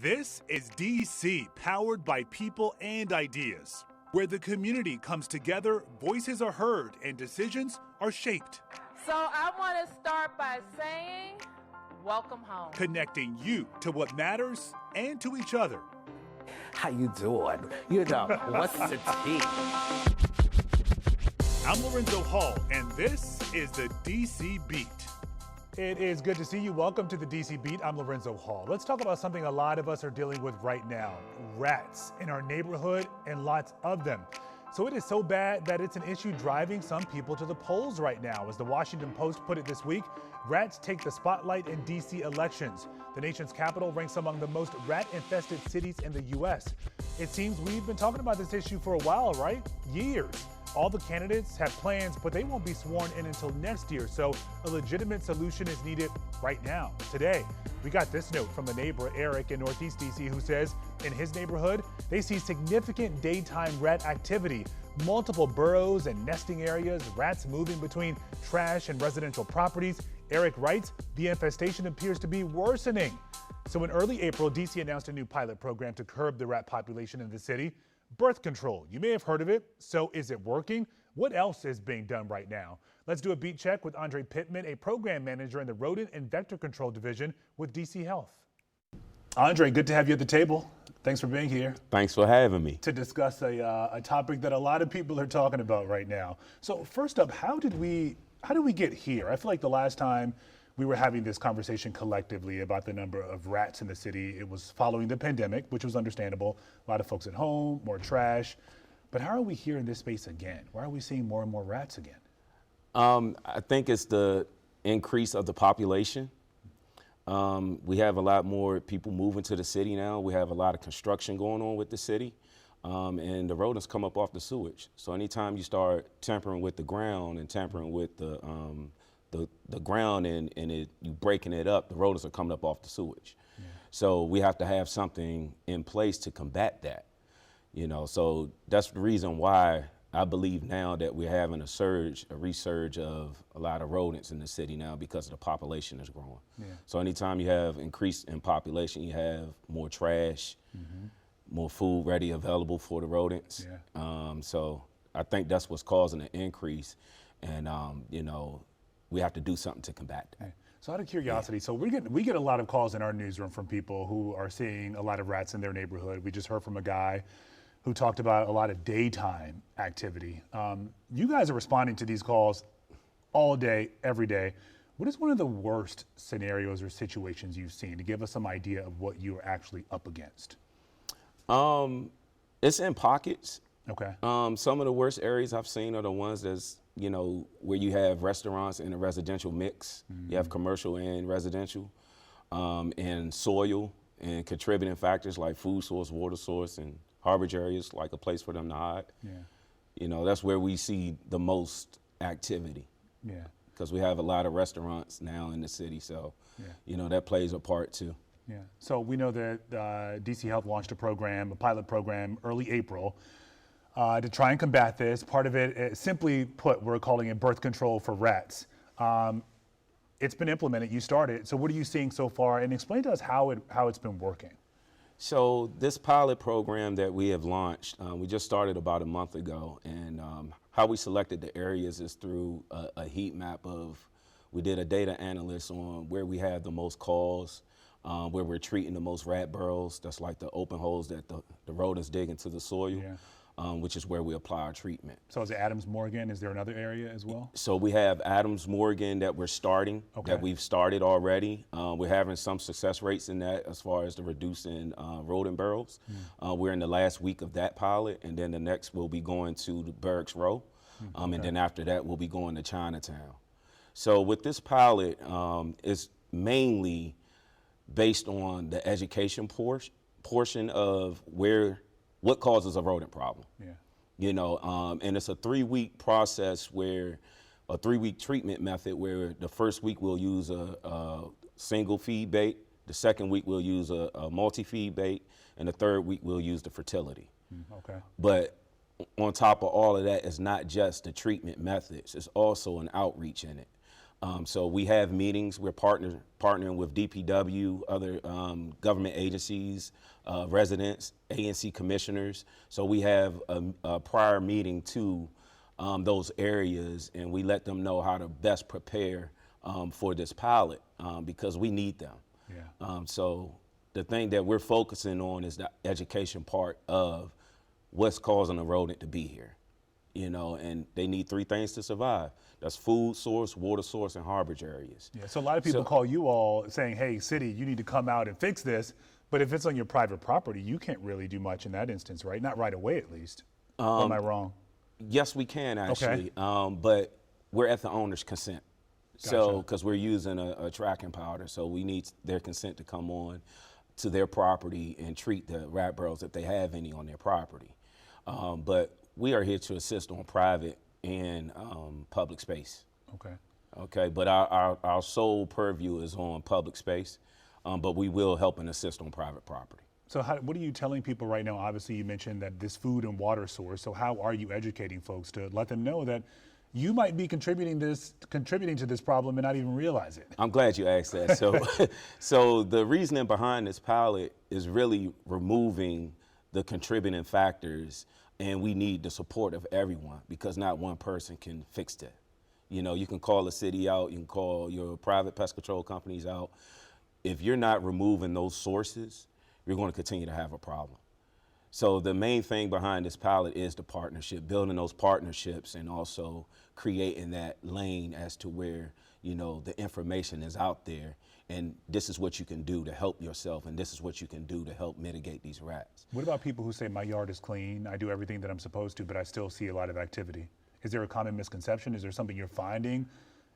This is DC, powered by people and ideas, where the community comes together, voices are heard, and decisions are shaped. So I want to start by saying, welcome home. Connecting you to what matters and to each other. How you doing? You know, what's the tea? I'm Lorenzo Hall, and this is the DC Beat. It is good to see you. Welcome to the DC Beat. I'm Lorenzo Hall. Let's talk about something a lot of us are dealing with right now. Rats in our neighborhood and lots of them. So it is so bad that it's an issue driving some people to the polls right now. As the Washington Post put it this week, rats take the spotlight in DC elections. The nation's capital ranks among the most rat-infested cities in the U.S. It seems we've been talking about this issue for a while, right? Years. All the candidates have plans, but they won't be sworn in until next year. So a legitimate solution is needed right now. Today, we got this note from a neighbor, Eric, in Northeast DC, who says in his neighborhood, they see significant daytime rat activity, multiple burrows and nesting areas, rats moving between trash and residential properties. Eric writes, the infestation appears to be worsening. So in early April, DC announced a new pilot program to curb the rat population in the city. Birth control. You may have heard of it. So is it working? What else is being done right now? Let's do a beat check with Andre Pittman, a program manager in the Rodent and Vector Control Division with DC Health. Andre, good to have you at the table. Thanks for being here. Thanks for having me. To discuss a topic that a lot of people are talking about right now. So first up, how did we get here? I feel like the last time we were having this conversation collectively about the number of rats in the city, it was following the pandemic, which was understandable. A lot of folks at home, more trash. But how are we here in this space again? Why are we seeing more and more rats again? I think it's the increase of the population. We have a lot more people moving to the city now. We have a lot of construction going on with the city. And the rodents come up off the sewage. So anytime you start tampering with the ground and tampering with the ground and you breaking it up, the rodents are coming up off the sewage. Yeah. So we have to have something in place to combat that. You know, so that's the reason why I believe now that we're having a resurge of a lot of rodents in the city now because the population is growing. Yeah. So anytime you have increase in population, you have more trash, more food ready available for the rodents. Yeah. So I think that's what's causing the increase. And, you know, we have to do something to combat that. So out of curiosity, so we get a lot of calls in our newsroom from people who are seeing a lot of rats in their neighborhood. We just heard from a guy who talked about a lot of daytime activity. You guys are responding to these calls all day, every day. What is one of the worst scenarios or situations you've seen to give us some idea of what you are actually up against? It's in pockets. Okay. Some of the worst areas I've seen are the ones that's, you know, where you have restaurants in a residential mix. You have commercial and residential, and soil and contributing factors like food source, water source, and harbor areas like a place for them to hide. Yeah. You know, that's where we see the most activity. Yeah. Because we have a lot of restaurants now in the city, so, you know, that plays a part too. Yeah. So we know that DC Health launched a pilot program, early April, to try and combat this. Part of it, simply put, we're calling it birth control for rats. It's been implemented, you started. So what are you seeing so far? And explain to us how it's been working. So this pilot program that we have launched, we just started about a month ago. And how we selected the areas is through a heat map of, we did a data analysis on where we have the most calls, where we're treating the most rat burrows. That's like the open holes that the rodents dig into the soil. Yeah. Which is where we apply our treatment. So is it Adams Morgan? Is there another area as well? So we have Adams Morgan that we're starting, that we've started already. We're having some success rates in that as far as the reducing rodent burrows. We're in the last week of that pilot, and then the next we'll be going to the Barracks Row, and then after that we'll be going to Chinatown. So with this pilot, it's mainly based on the education portion of what causes a rodent problem. Yeah. You know, and it's a 3-week process where, a 3-week treatment method where the first week we'll use a single feed bait, the second week we'll use a multi-feed bait, and the third week we'll use the fertility. Okay. But on top of all of that, it's not just the treatment methods, it's also an outreach in it. So we have meetings. We're partnering with DPW, other government agencies, residents, ANC commissioners. So we have a prior meeting to those areas, and we let them know how to best prepare for this pilot because we need them. Yeah. So the thing that we're focusing on is the education part of what's causing a rodent to be here. And they need 3 things to survive. That's food source, water source, and harborage areas. Yeah, so a lot of people call you all saying, hey, city, you need to come out and fix this. But if it's on your private property, you can't really do much in that instance, right? Not right away, at least. Or am I wrong? Yes, we can actually, Okay. but we're at the owner's consent. Gotcha. So, because we're using a tracking powder, so we need their consent to come on to their property and treat the rat burrows if they have any on their property. But we are here to assist on private and public space. Okay. Okay, but our sole purview is on public space, but we will help and assist on private property. So what are you telling people right now? Obviously, you mentioned that this food and water source. So how are you educating folks to let them know that you might be contributing to this problem and not even realize it? I'm glad you asked that. So the reasoning behind this pilot is really removing the contributing factors, and we need the support of everyone because not one person can fix that. You can call the city out, you can call your private pest control companies out. If you're not removing those sources, you're going to continue to have a problem. So the main thing behind this pilot is the partnership, building those partnerships and also creating that lane as to where, the information is out there and this is what you can do to help yourself and this is what you can do to help mitigate these rats. What about people who say my yard is clean, I do everything that I'm supposed to, but I still see a lot of activity? Is there a common misconception? Is there something you're finding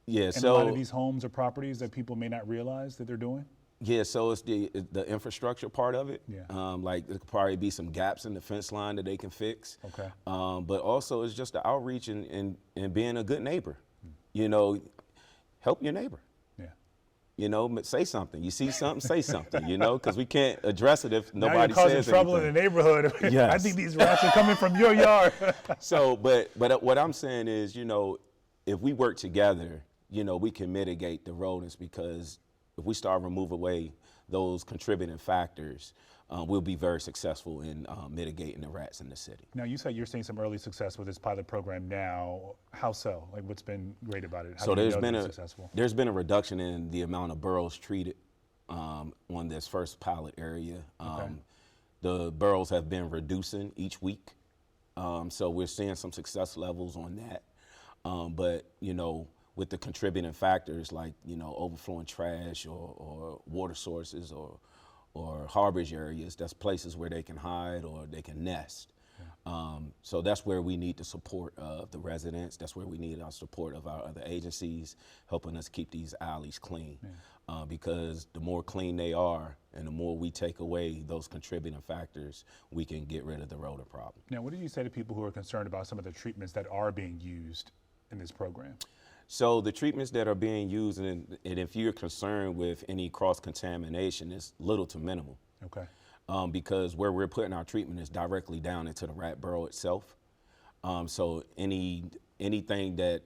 in a lot of these homes or properties that people may not realize that they're doing? Yeah, so it's the infrastructure part of it. Yeah. Like there could probably be some gaps in the fence line that they can fix. Okay. But also it's just the outreach and being a good neighbor. Help your neighbor. Yeah. Say something. You see something, say something, because we can't address it if nobody now you're causing says trouble anything. in the neighborhood. Yes. I think these rats are coming from your yard. So, but what I'm saying is, if we work together, we can mitigate the rodents because if we start remove away those contributing factors, we'll be very successful in mitigating the rats in the city. Now, you said you're seeing some early success with this pilot program now. How so? Like, what's been great about it? How So do you there's know been that it's successful? there's been a reduction in the amount of burrows treated on this first pilot area. Okay. The burrows have been reducing each week, so we're seeing some success levels on that. But with the contributing factors like overflowing trash or water sources or harborage areas, that's places where they can hide or they can nest. Yeah. So that's where we need the support of the residents. That's where we need our support of our other agencies, helping us keep these alleys clean. Yeah. Because the more clean they are and the more we take away those contributing factors, we can get rid of the rodent problem. Now, what do you say to people who are concerned about some of the treatments that are being used in this program? So the treatments that are being used, and if you're concerned with any cross-contamination, it's little to minimal. Okay. Because where we're putting our treatment is directly down into the rat burrow itself. So anything that,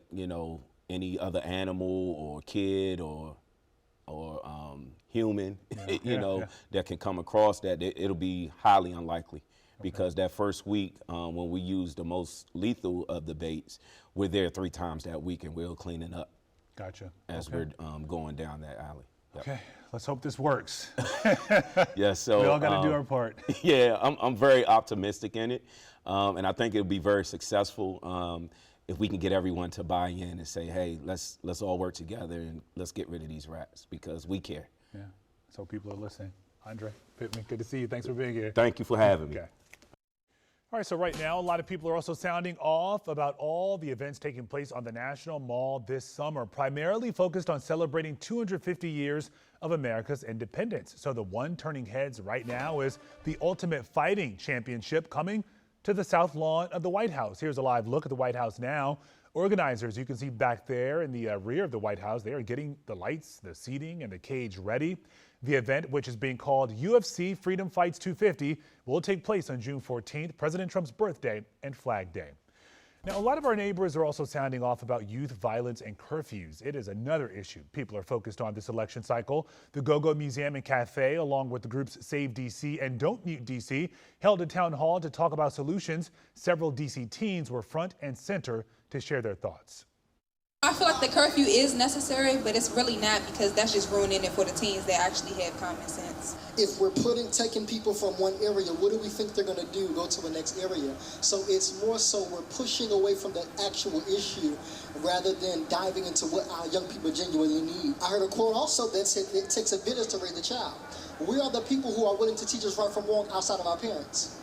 any other animal or kid or human, that can come across that, it'll be highly unlikely. Because that first week, when we use the most lethal of the baits, we're there 3 times that week and we're cleaning up. Gotcha. As we're going down that alley. Yep. Okay, let's hope this works. Yeah, so we all got to do our part. Yeah, I'm very optimistic in it, and I think it'll be very successful if we can get everyone to buy in and say, hey, let's all work together and let's get rid of these rats because we care. Yeah, so people are listening. Andre Pittman, good to see you. Thanks for being here. Thank you for having me. Okay. All right, so right now, a lot of people are also sounding off about all the events taking place on the National Mall this summer, primarily focused on celebrating 250 years of America's independence. So the one turning heads right now is the Ultimate Fighting Championship coming to the South Lawn of the White House. Here's a live look at the White House now. Organizers, you can see back there in the rear of the White House, they are getting the lights, the seating, and the cage ready. The event, which is being called UFC Freedom Fights 250, will take place on June 14th, President Trump's birthday and Flag Day. Now, a lot of our neighbors are also sounding off about youth violence and curfews. It is another issue people are focused on this election cycle. The Go-Go Museum and Cafe, along with the groups Save DC and Don't Mute DC, held a town hall to talk about solutions. Several DC teens were front and center to share their thoughts. I feel like the curfew is necessary, but it's really not, because that's just ruining it for the teens that actually have common sense. If we're taking people from one area, what do we think they're going to do? Go to the next area. So it's more so we're pushing away from the actual issue rather than diving into what our young people genuinely need. I heard a quote also that said it takes a village to raise a child. We are the people who are willing to teach us right from wrong outside of our parents.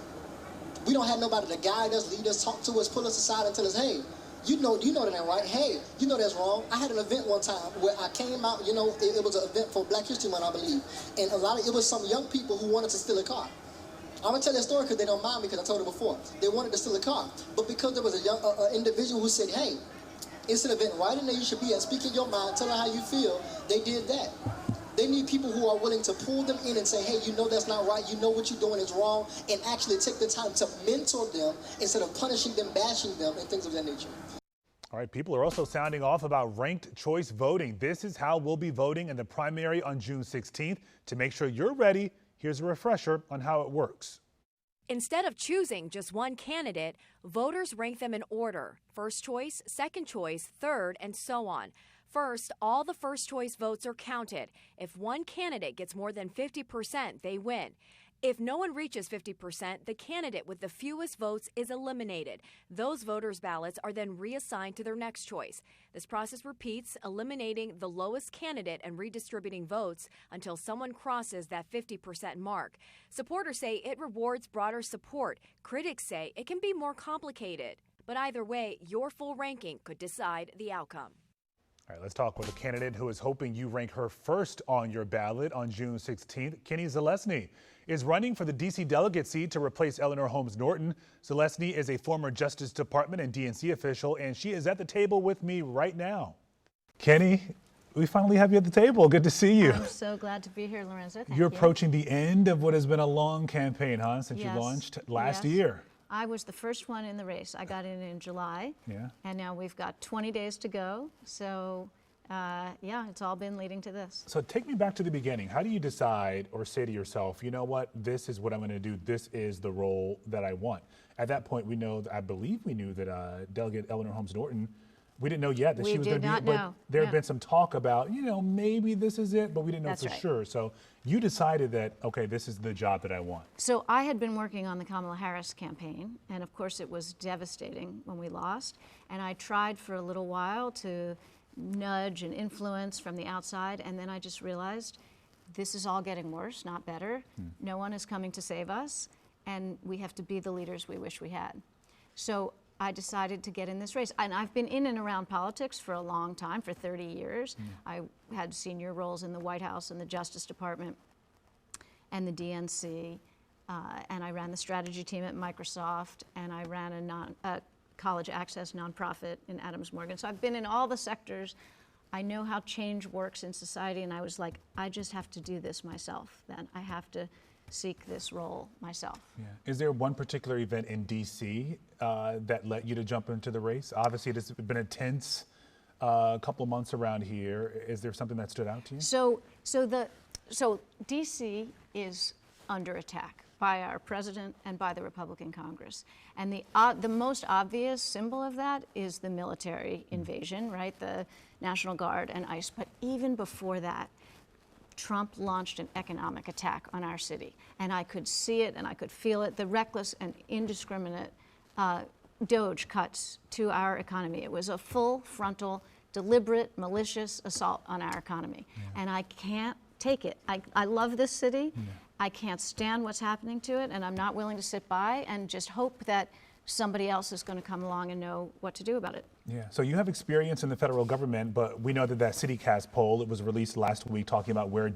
We don't have nobody to guide us, lead us, talk to us, pull us aside and tell us, hey, you know that ain't right. Hey, you know that's wrong. I had an event one time where I came out, it was an event for Black History Month, I believe. And it was some young people who wanted to steal a car. I'm gonna tell that story because they don't mind me, because I told it before. They wanted to steal a car. But because there was a young individual who said, hey, it's an event right in there you should be at, speak in your mind, tell them how you feel, they did that. They need people who are willing to pull them in and say, hey, you know that's not right, you know what you're doing is wrong, and actually take the time to mentor them instead of punishing them, bashing them, and things of that nature. All right, people are also sounding off about ranked choice voting. This is how we'll be voting in the primary on June 16th. To make sure you're ready, here's a refresher on how it works. Instead of choosing just one candidate, voters rank them in order: first choice, second choice, third, and so on. First, all the first choice votes are counted. If one candidate gets more than 50%, they win. If no one reaches 50%, the candidate with the fewest votes is eliminated. Those voters' ballots are then reassigned to their next choice. This process repeats, eliminating the lowest candidate and redistributing votes until someone crosses that 50% mark. Supporters say it rewards broader support. Critics say it can be more complicated. But either way, your full ranking could decide the outcome. All right, let's talk with a candidate who is hoping you rank her first on your ballot on June 16th. Kinney Zalesne is running for the DC Delegate seat to replace Eleanor Holmes Norton. Zalesne is a former Justice Department and DNC official, and she is at the table with me right now. Kenny, we finally have you at the table. Good to see you. I'm so glad to be here, Lorenzo. Thank You're you. approaching the end of what has been a long campaign, huh, since Yes. you launched last Yes. year. I was the first one in the race. I got in July, and now we've got 20 days to go. So, yeah, it's all been leading to this. So take me back to the beginning. How do you decide or say to yourself, you know what, this is what I'm going to do. This is the role that I want. At that point, I believe we knew that Delegate Eleanor Holmes Norton, we didn't know yet that she was going to be, but there had been some talk about, maybe this is it, but we didn't know for sure. So you decided that, okay, this is the job that I want. So I had been working on the Kamala Harris campaign, and of course it was devastating when we lost. And I tried for a little while to nudge and influence from the outside, and then I just realized this is all getting worse, not better. No one is coming to save us, and we have to be the leaders we wish we had. So I decided to get in this race. And I've been in and around politics for a long time, for 30 years. I had senior roles in the White House and the Justice Department and the DNC, and I ran the strategy team at Microsoft, and I ran a college access nonprofit in Adams Morgan. So I've been in all the sectors. I know how change works in society, and I was like, I just have to do this myself then. I have to seek this role myself. Yeah. Is there one particular event in DC that led you to jump into the race? Obviously, it's been a tense couple of months around here. Is there something that stood out to you? So DC is under attack by our president and by the Republican Congress. And the most obvious symbol of that is the military invasion, right? The National Guard and ICE. But even before that, Trump launched an economic attack on our city. And I could see it and I could feel it, the reckless and indiscriminate DOGE cuts to our economy. It was a full frontal, deliberate, malicious assault on our economy. And I can't take it. I love this city. I can't stand what's happening to it, and I'm not willing to sit by and just hope that somebody else is going to come along and know what to do about it. Yeah, so you have experience in the federal government, but we know that CityCast poll, it was released last week talking about where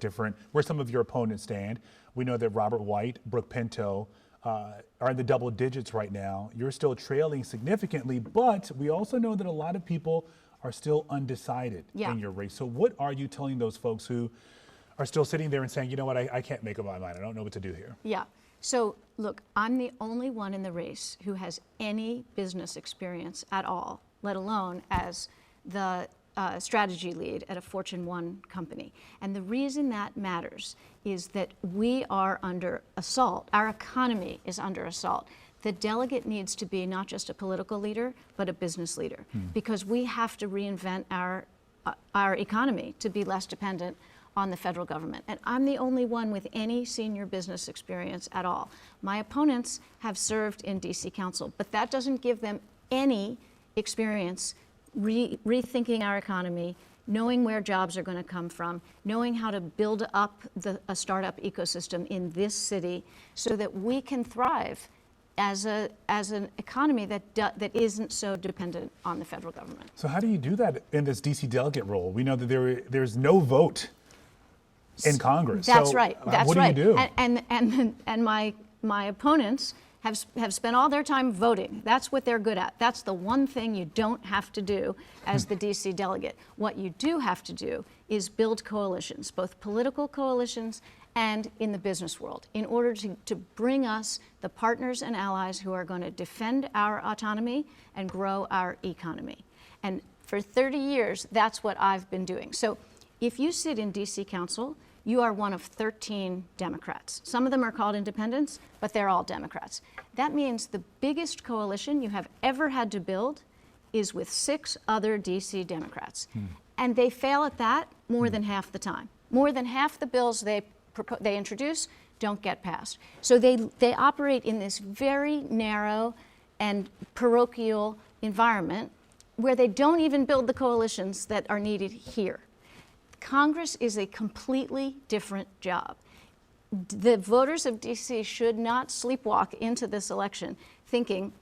some of your opponents stand. We know that Robert White, Brooke Pinto are in the double digits right now. You're still trailing significantly, but we also know that a lot of people are still undecided in your race. So what are you telling those folks who are still sitting there and saying, you know what, I can't make up my mind. I don't know what to do here? Yeah. So look, I'm the only one in the race who has any business experience at all, let alone as the strategy lead at a Fortune 1 company. And the reason that matters is that we are under assault. Our economy is under assault. The delegate needs to be not just a political leader, but a business leader, because we have to reinvent our economy to be less dependent on the federal government. And I'm the only one with any senior business experience at all. My opponents have served in DC Council, but that doesn't give them any experience rethinking our economy, knowing where jobs are going to come from, knowing how to build up a startup ecosystem in this city so that we can thrive as an economy that isn't so dependent on the federal government. So how do you do that in this DC delegate role? We know that there's no vote in Congress. That's so right. That's what right. do you do? And my opponents have spent all their time voting. That's what they're good at. That's the one thing you don't have to do as the DC delegate. What you do have to do is build coalitions, both political coalitions and in the business world, in order to bring us the partners and allies who are going to defend our autonomy and grow our economy. And for 30 years, that's what I've been doing. So if you sit in DC Council, you are one of 13 Democrats. Some of them are called independents, but they're all Democrats. That means the biggest coalition you have ever had to build is with 6 other DC Democrats. And they fail at that more than half the time. More than half the bills they introduce don't get passed. So they operate in this very narrow and parochial environment where they don't even build the coalitions that are needed here. Congress is a completely different job. The voters of DC should not sleepwalk into this election thinking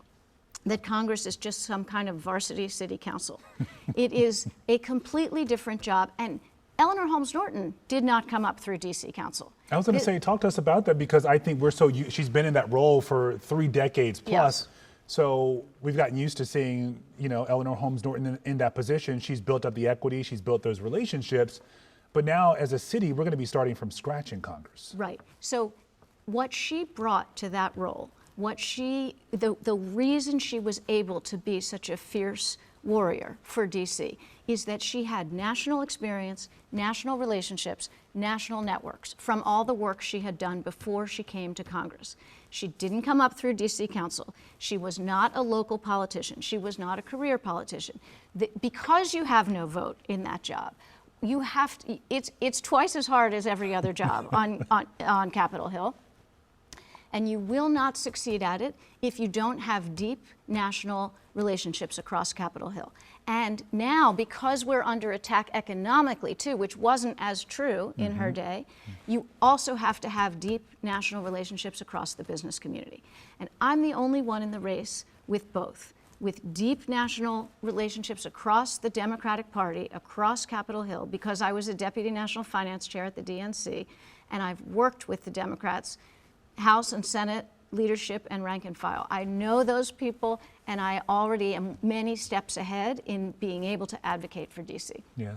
that Congress is just some kind of varsity city council. It is a completely different job, and Eleanor Holmes Norton did not come up through DC Council. I was going to say, talk to us about that, because I think she's been in that role for 3 decades plus. Yes. So we've gotten used to seeing, Eleanor Holmes Norton in that position. She's built up the equity, she's built those relationships. But now as a city, we're going to be starting from scratch in Congress. Right. So what she brought to that role, the reason she was able to be such a fierce warrior for DC is that she had national experience, national relationships, national networks from all the work she had done before she came to Congress. She didn't come up through DC Council. She was not a local politician. She was not a career politician. Because you have no vote in that job, you have to, it's twice as hard as every other job on Capitol Hill. And you will not succeed at it if you don't have deep national relationships across Capitol Hill. And now, because we're under attack economically too, which wasn't as true in her day, you also have to have deep national relationships across the business community. And I'm the only one in the race with both, with deep national relationships across the Democratic Party, across Capitol Hill, because I was a deputy national finance chair at the DNC, and I've worked with the Democrats, House and Senate leadership and rank and file. I know those people, and I already am many steps ahead in being able to advocate for DC. Yeah.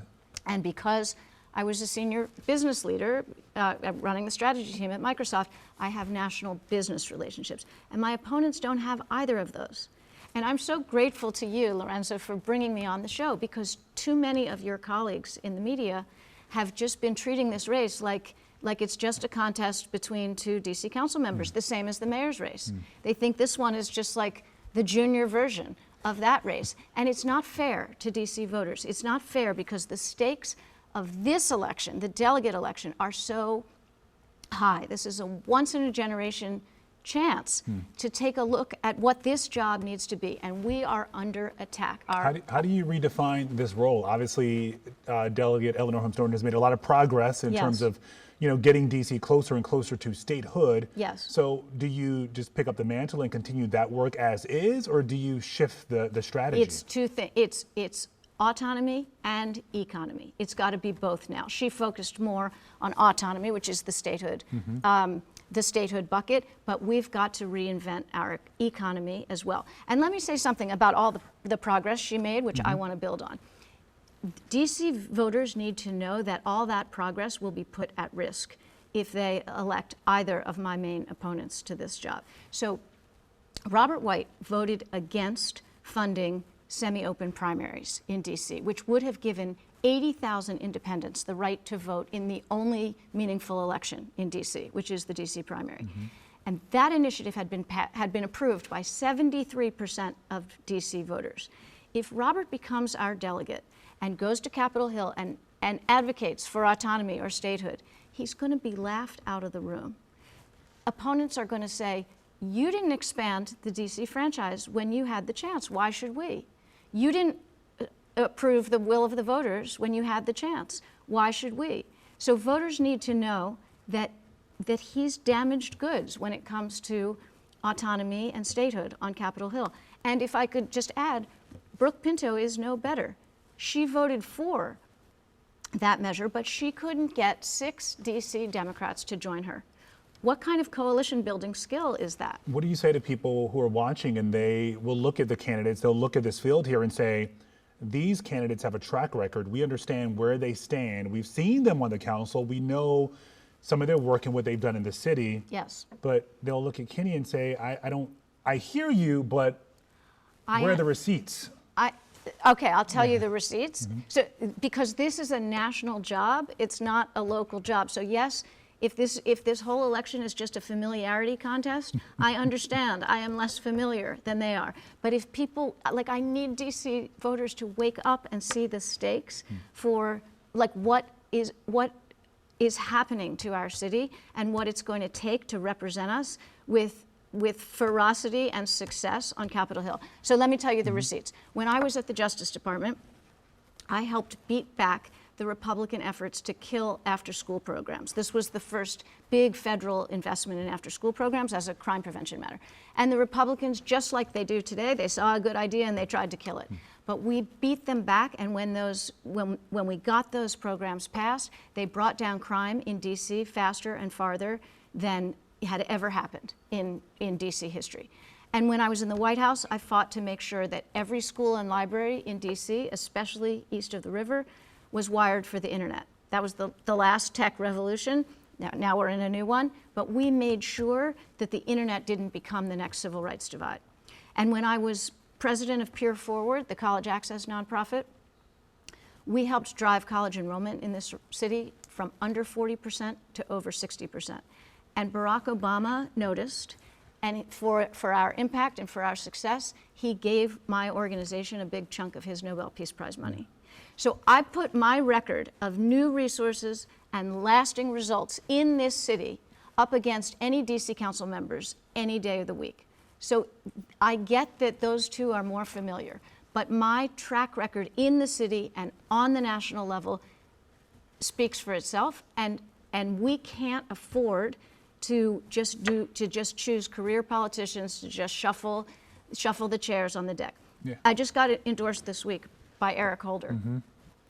And because I was a senior business leader running the strategy team at Microsoft, I have national business relationships. And my opponents don't have either of those. And I'm so grateful to you, Lorenzo, for bringing me on the show, because too many of your colleagues in the media have just been treating this race like it's just a contest between 2 DC council members, the same as the mayor's race. They think this one is just like the junior version of that race. And it's not fair to DC voters. It's not fair because the stakes of this election, the delegate election, are so high. This is a once-in-a-generation chance to take a look at what this job needs to be, and we are under attack. How do you redefine this role? Obviously, Delegate Eleanor Holmes Norton has made a lot of progress in terms of getting DC closer and closer to statehood. Yes. So do you just pick up the mantle and continue that work as is, or do you shift the strategy? It's 2 things. It's autonomy and economy. It's got to be both now. She focused more on autonomy, which is the statehood. The statehood bucket, but we've got to reinvent our economy as well. And let me say something about all the progress she made, which I want to build on. DC voters need to know that all that progress will be put at risk if they elect either of my main opponents to this job. So Robert White voted against funding semi-open primaries in DC, which would have given 80,000 independents the right to vote in the only meaningful election in DC, which is the DC primary. And that initiative had been approved by 73% of DC voters. If Robert becomes our delegate and goes to Capitol Hill and advocates for autonomy or statehood, he's going to be laughed out of the room. Opponents are going to say, you didn't expand the DC franchise when you had the chance. Why should we? You didn't approve the will of the voters when you had the chance. Why should we? So voters need to know that he's damaged goods when it comes to autonomy and statehood on Capitol Hill. And if I could just add, Brooke Pinto is no better. She voted for that measure, but she couldn't get 6 DC Democrats to join her. What kind of coalition building skill is that? What do you say to people who are watching and they will look at the candidates, they'll look at this field here and say, these candidates have a track record. We understand where they stand. We've seen them on the council. We know some of their work and what they've done in the city. Yes. But they'll look at Kinney and say, I hear you, but where are the receipts? Okay, I'll tell you the receipts. So, because this is a national job, it's not a local job. So yes, if this whole election is just a familiarity contest, I understand. I am less familiar than they are. But if people, like, I need DC voters to wake up and see the stakes for, like, what is happening to our city and what it's going to take to represent us with ferocity and success on Capitol Hill. So let me tell you the receipts. When I was at the Justice Department, I helped beat back the Republican efforts to kill after-school programs. This was the first big federal investment in after-school programs as a crime prevention matter. And the Republicans, just like they do today, they saw a good idea and they tried to kill it. But we beat them back, and when we got those programs passed, they brought down crime in DC faster and farther than had ever happened in DC history. And when I was in the White House, I fought to make sure that every school and library in DC, especially east of the river, was wired for the internet. That was the last tech revolution. Now we're in a new one, but we made sure that the internet didn't become the next civil rights divide. And when I was president of Peer Forward, the college access nonprofit, we helped drive college enrollment in this city from under 40% to over 60%. And Barack Obama noticed, and for our impact and for our success, he gave my organization a big chunk of his Nobel Peace Prize money. So I put my record of new resources and lasting results in this city up against any DC council members any day of the week. So I get that those two are more familiar, but my track record in the city and on the national level speaks for itself, and we can't afford to just choose career politicians to just shuffle the chairs on the deck. Yeah. I just got it endorsed this week by Eric Holder,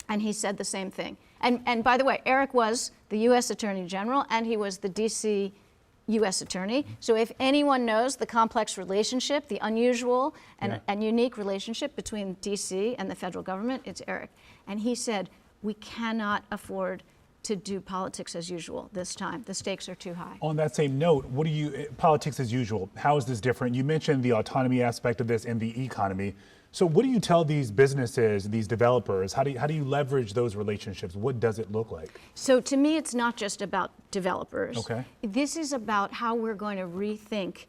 and he said the same thing. And by the way, Eric was the U.S. Attorney General, and he was the D.C. U.S. Attorney. So if anyone knows the complex relationship, the unusual and unique relationship between D.C. and the federal government, it's Eric. And he said, we cannot afford to do politics as usual this time. The stakes are too high. On that same note, politics as usual, how is this different? You mentioned the autonomy aspect of this and the economy. So what do you tell these businesses, these developers? How do you leverage those relationships? What does it look like? So to me, it's not just about developers. Okay. This is about how we're going to rethink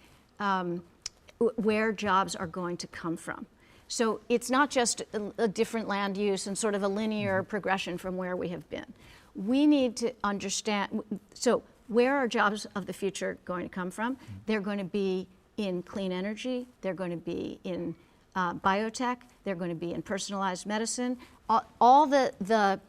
where jobs are going to come from. So it's not just a different land use and sort of a linear progression from where we have been. We need to understand, so where are jobs of the future going to come from? They're going to be in clean energy, they're going to be in biotech, they're going to be in personalized medicine. All the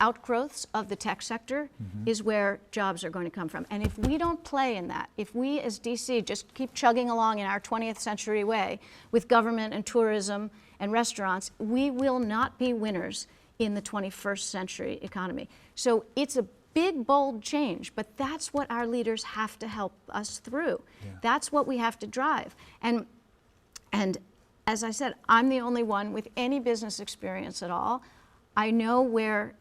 outgrowths of the tech sector is where jobs are going to come from. And if we don't play in that, if we as DC just keep chugging along in our 20th century way with government and tourism and restaurants, we will not be winners in the 21st century economy. So it's a big, bold change, but that's what our leaders have to help us through. Yeah. That's what we have to drive. And as I said, I'm the only one with any business experience at all. I know where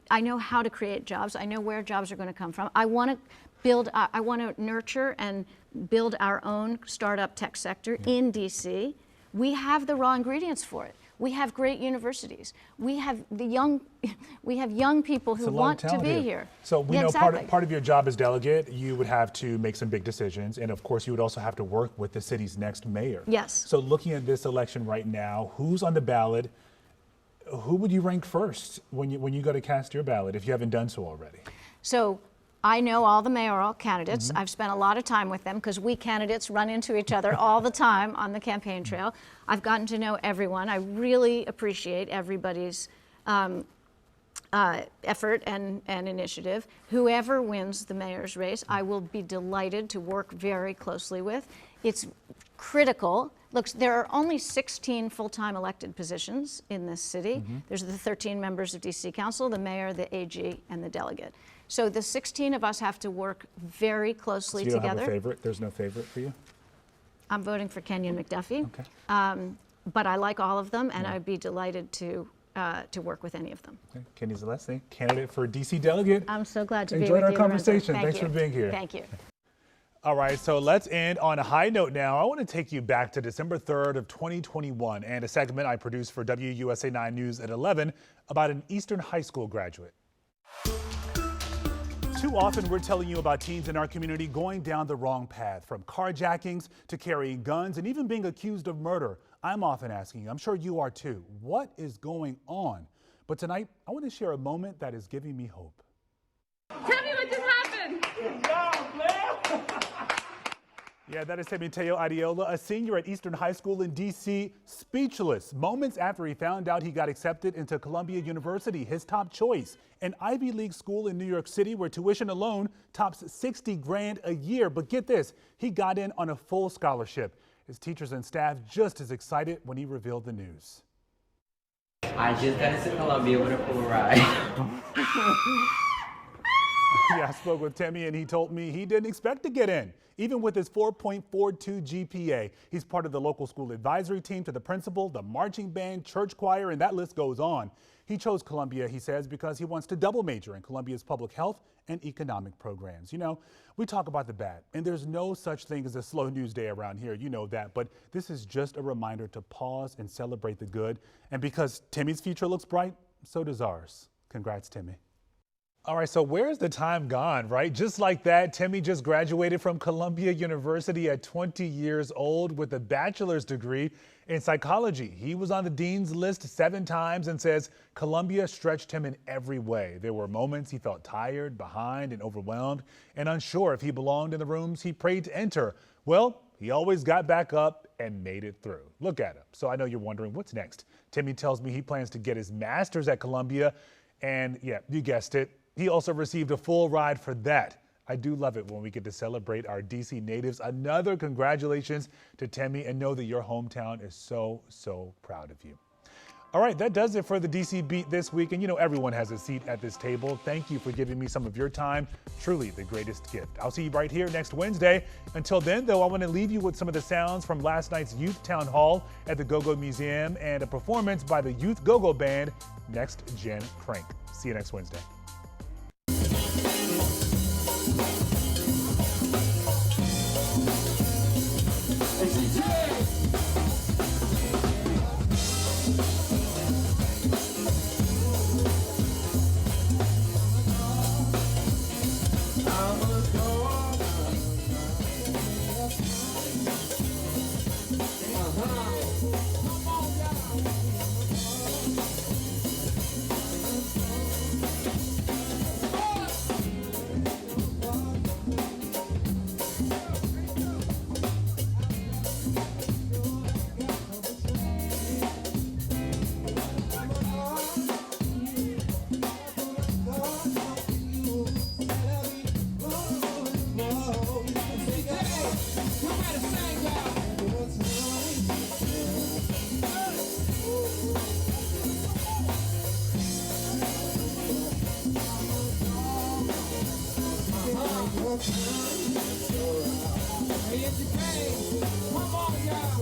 I know how to create jobs. I know where jobs are going to come from. I want to build, I want to nurture and build our own startup tech sector in DC. We have the raw ingredients for it. We have great universities. We have young people who want to be here. So we know part of your job as delegate, you would have to make some big decisions, and of course you would also have to work with the city's next mayor. Yes. So looking at this election right now, who's on the ballot? Who would you rank first when you go to cast your ballot if you haven't done so already? So I know all the mayoral candidates. I've spent a lot of time with them because we candidates run into each other all the time on the campaign trail. I've gotten to know everyone. I really appreciate everybody's effort and initiative. Whoever wins the mayor's race, I will be delighted to work very closely with. It's critical. Look, there are only 16 full-time elected positions in this city. There's the 13 members of DC Council, the mayor, the AG, and the delegate. So the 16 of us have to work very closely together. So you don't have a favorite? There's no favorite for you? I'm voting for Kenyon McDuffie. Okay. But I like all of them, and I'd be delighted to work with any of them. Okay. Kinney Zalesne, candidate for DC Delegate. I'm so glad to be with you. you. Enjoyed our conversation. Thanks for being here. Thank you. All right, so let's end on a high note now. I want to take you back to December 3rd of 2021 and a segment I produced for WUSA 9 News at 11 about an Eastern High School graduate. Too often we're telling you about teens in our community going down the wrong path, from carjackings to carrying guns and even being accused of murder. I'm often asking, I'm sure you are too, what is going on? But tonight, I want to share a moment that is giving me hope. Tell me what just happened. Yeah, that is Timoteo Adiola, a senior at Eastern High School in D.C., speechless moments after he found out he got accepted into Columbia University, his top choice, an Ivy League school in New York City where tuition alone tops $60,000 a year. But get this, he got in on a full scholarship. His teachers and staff just as excited when he revealed the news. I just got into Columbia with a full ride. Yeah, I spoke with Timmy and he told me he didn't expect to get in, even with his 4.42 GPA. He's part of the local school advisory team to the principal, the marching band, church choir, and that list goes on. He chose Columbia, he says, because he wants to double major in Columbia's public health and economic programs. You know, we talk about the bad, and there's no such thing as a slow news day around here. You know that, but this is just a reminder to pause and celebrate the good. And because Timmy's future looks bright, so does ours. Congrats, Timmy. All right, so where's the time gone, right? Just like that, Timmy just graduated from Columbia University at 20 years old with a bachelor's degree in psychology. He was on the dean's list 7 times and says Columbia stretched him in every way. There were moments he felt tired, behind, and overwhelmed, and unsure if he belonged in the rooms he prayed to enter. Well, he always got back up and made it through. Look at him. So I know you're wondering, what's next? Timmy tells me he plans to get his master's at Columbia, and yeah, you guessed it. He also received a full ride for that. I do love it when we get to celebrate our DC natives. Another congratulations to Timmy, and know that your hometown is so, so proud of you. All right, that does it for the DC Beat this week. And you know, everyone has a seat at this table. Thank you for giving me some of your time. Truly the greatest gift. I'll see you right here next Wednesday. Until then, though, I want to leave you with some of the sounds from last night's Youth Town Hall at the Go-Go Museum and a performance by the Youth Go-Go Band, Next Gen Crank. See you next Wednesday. Come on, y'all.